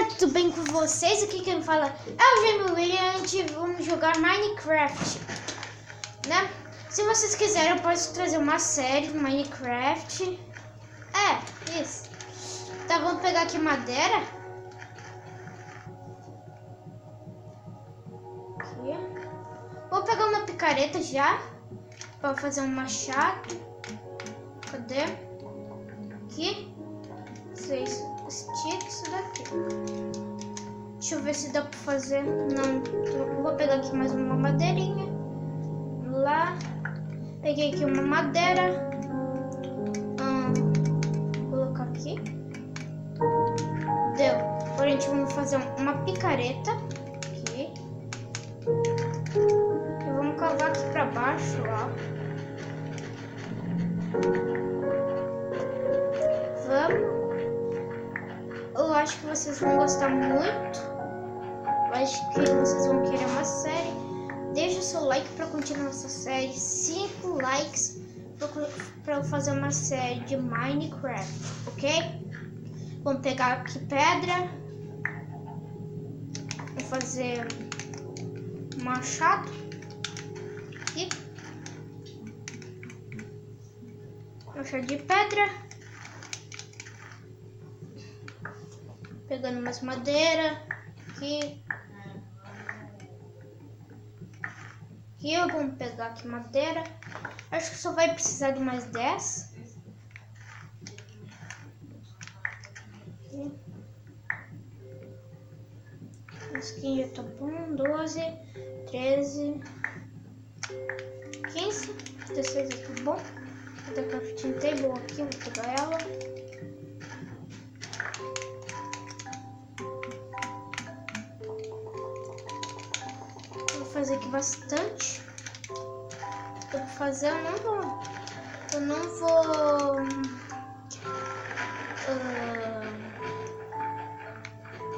tudo bem com vocês? Aqui quem fala é o Jamie William e vamos jogar Minecraft, né? Se vocês quiserem eu posso trazer uma série de Minecraft. Isso. Tá, vamos pegar aqui madeira. Aqui. Vou pegar uma picareta já para fazer um machado. Cadê? Aqui. 6 sticks, isso daqui. Deixa eu ver se dá pra fazer. Não, eu vou pegar aqui mais uma madeirinha. Lá. Peguei aqui uma madeira. Vou colocar aqui. Deu. Agora a gente vai fazer uma picareta. Aqui. E vamos cavar aqui pra baixo, ó. Vamos. Eu acho que vocês vão gostar muito. Eu acho que vocês vão querer uma série. Deixa o seu like para continuar essa série. 5 likes para eu fazer uma série de Minecraft, ok? Vamos pegar aqui pedra. Vou fazer machado. Aqui. Machado de pedra. Pegando mais madeira. Aqui. Aqui eu vou pegar aqui madeira. Acho que só vai precisar de mais 10. Aqui. Esse aqui já tá bom. 12, 13, 15, 16 já tá bom. Vou ter crafting table aqui, vou pegar ela. Fazer aqui bastante. Pra fazer eu não vou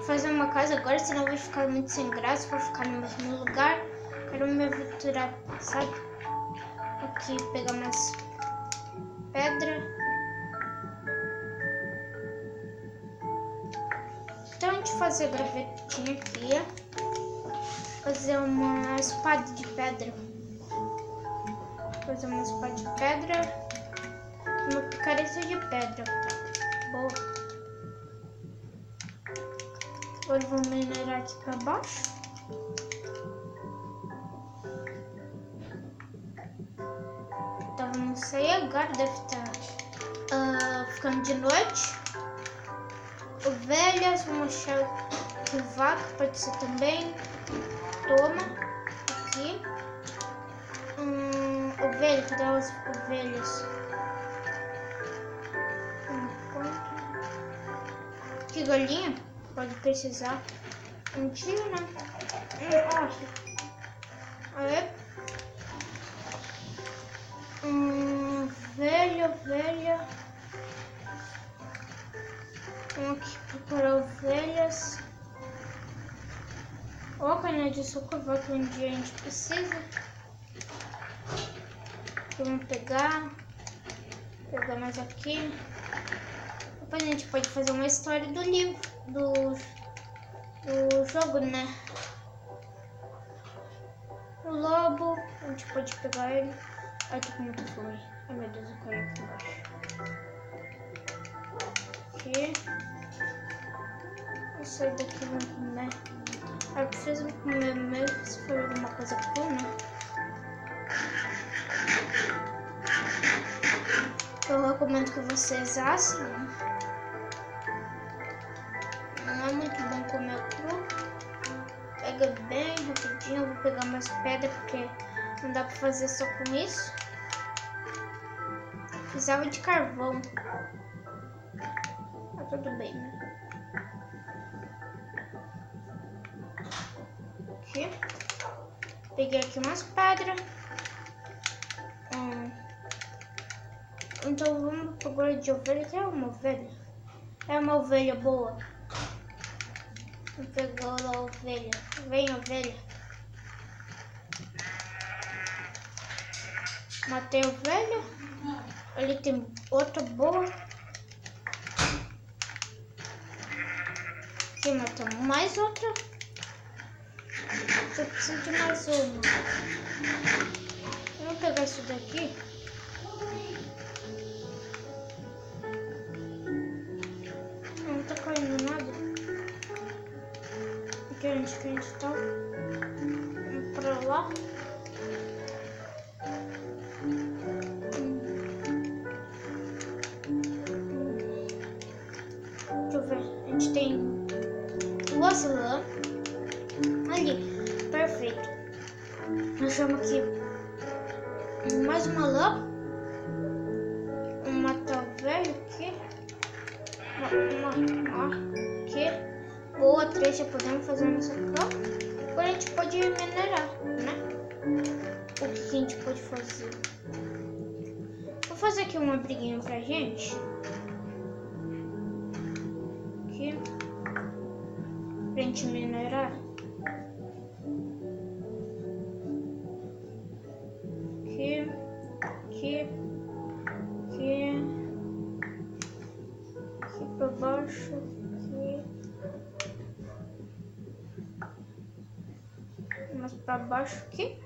fazer uma casa agora, senão vai ficar muito sem graça. Vou ficar no mesmo lugar. Quero me aventurar, sabe? Aqui pegar mais pedra. Então a gente fazer a gravetinha aqui. Fazer uma espada de pedra. Fazer uma espada de pedra. Uma picareta de pedra. Boa. Agora vou minerar aqui pra baixo. Então vamos sair agora. Deve estar ficando de noite. Ovelhas. Vamos achar que vaca pode ser também. Toma, aqui. Ovelha, cadê as ovelhas? Que galinha? Pode precisar. Um tiro, né? Aí. Ovelha. Vamos aqui procurar ovelhas. Ó, caninha de açúcar, que um dia a gente precisa. Vamos pegar mais aqui. Depois a gente pode fazer uma história do livro, do jogo, né? O lobo, a gente pode pegar ele. Ai, tô com muita fome. Ai, meu Deus, eu caí aqui embaixo. Aqui. Vou sair daqui, vamos comer. Eu preciso comer mesmo se for alguma coisa crua, né? Eu recomendo que vocês assem. Não é muito bom comer cru. Pega bem rapidinho. Eu vou pegar mais pedra porque não dá pra fazer só com isso. Precisava de carvão. Tá tudo bem, né? Aqui. Peguei aqui umas pedras. Então vamos agora de ovelha. Que é uma ovelha? É uma ovelha boa. Vou pegar a ovelha. Vem, ovelha. Matei a ovelha. Ali tem outra boa. Aqui matamos mais outra. Eu preciso de mais uma. Vamos pegar isso daqui. Não tá caindo nada. Aqui a gente tá. Vamos pra lá. Deixa eu ver. A gente tem duas lã ali. Perfeito. Nós chamamos aqui mais uma lã. Um matar velho aqui. Uma aqui. Boa, 3 já podemos fazer a nossa cama. Agora a gente pode minerar, né? O que a gente pode fazer? Vou fazer aqui um abriguinho pra gente. Aqui. Pra gente minerar. Aqui. Aqui. Aqui. Aqui pra baixo. Aqui. Mais pra baixo aqui.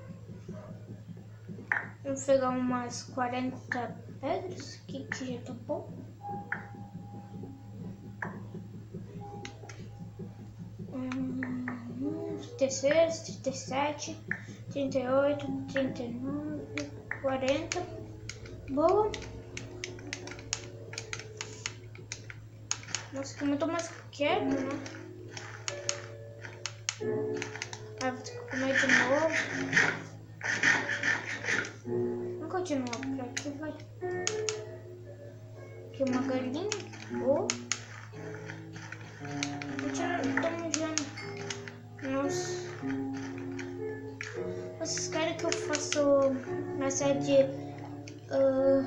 Vamos pegar umas 40 pedras aqui que já tá bom. Hum, 36, 37, 38, 39, 40. Boa. Nossa, que muito mais pequeno, né? Aí vou ter que comer de novo. Vamos continuar por aqui, vai. Aqui uma galinha. Oh. Estamos já. Nossa. Vocês querem que eu faça uma série de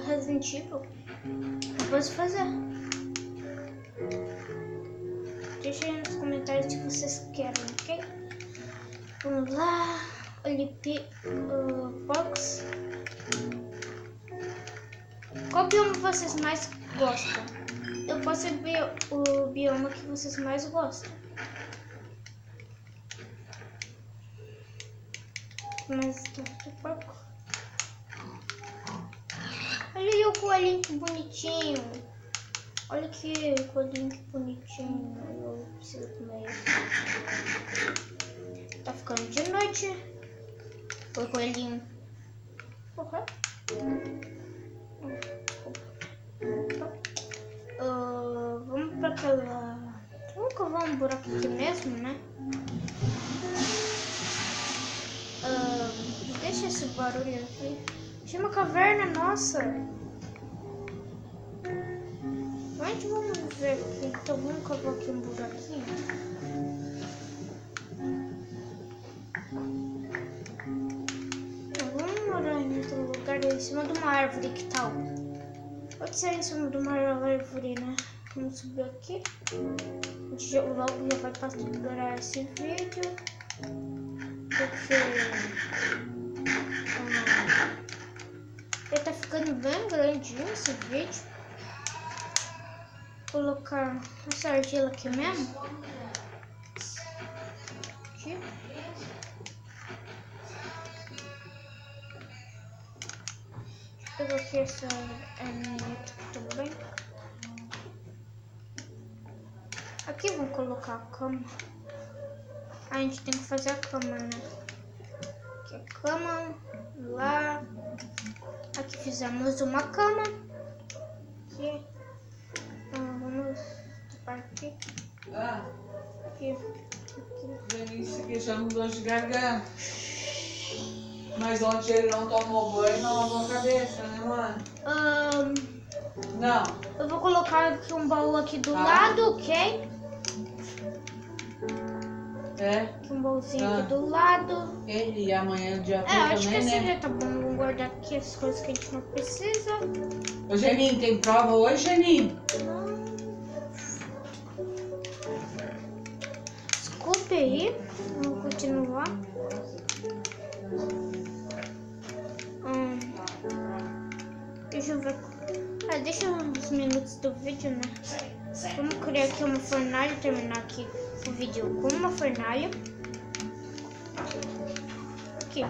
Resident Evil? Eu posso fazer. Deixa aí nos comentários se vocês querem, ok? Vamos lá. Olip Box. Qual bioma vocês mais gostam? Eu posso ver o bioma que vocês mais gostam. Mas do porco. Olha aí o coelhinho que bonitinho. Olha aqui o coelhinho que bonitinho. Eu preciso comer isso. Tá ficando de noite. Oi, coelhinho. Uhum. Vamos pra aquela... Vamos cavar um buraco aqui mesmo, né? Deixa esse barulho aqui. Tinha uma caverna, nossa. Onde vamos ver aqui? Então vamos cavar aqui um buraquinho. Em outro lugar, em cima de uma árvore, que tal? Pode ser em cima de uma árvore, né? Vamos subir aqui. A gente logo já vai pastorar esse vídeo. Porque ele tá ficando bem grandinho esse vídeo. Vou colocar essa argila aqui mesmo. Aqui. Pego aqui essa herramienta também. Aqui vamos colocar a cama. A gente tem que fazer a cama, né? Aqui a cama, lá. Aqui fizemos uma cama. Aqui. Vamos tapar aqui. Aqui. Denise que já mudou de garganta. Mas ontem ele não tomou banho, não lavou a cabeça, né, mano? Não. Eu vou colocar aqui um baú aqui do lado, ok? É? Aqui um baúzinho aqui do lado. E amanhã é dia Acho também, que né? esse já tá bom. Vamos guardar aqui as coisas que a gente não precisa. Ô, Geninho, tem prova hoje, Geninho? Desculpe aí. Vamos continuar. Deixa eu ver. Deixa uns minutos do vídeo, né? Vamos criar aqui uma fornalha, terminar aqui o vídeo com uma fornalha. Aqui.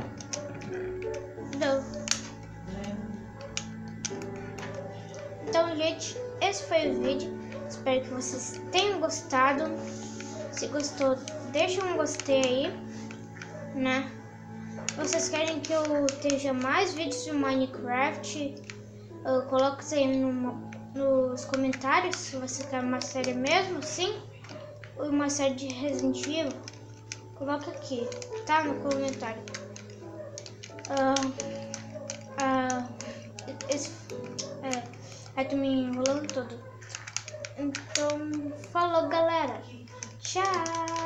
Então, gente, esse foi o vídeo. Espero que vocês tenham gostado. Se gostou, deixa um gostei aí, né? Vocês querem que eu esteja mais vídeos de Minecraft? Coloca isso aí nos comentários. Se você quer uma série mesmo, sim, ou uma série de Resident Evil, coloca aqui, tá? No comentário. Tô me enrolando todo. Então, falou, galera. Tchau.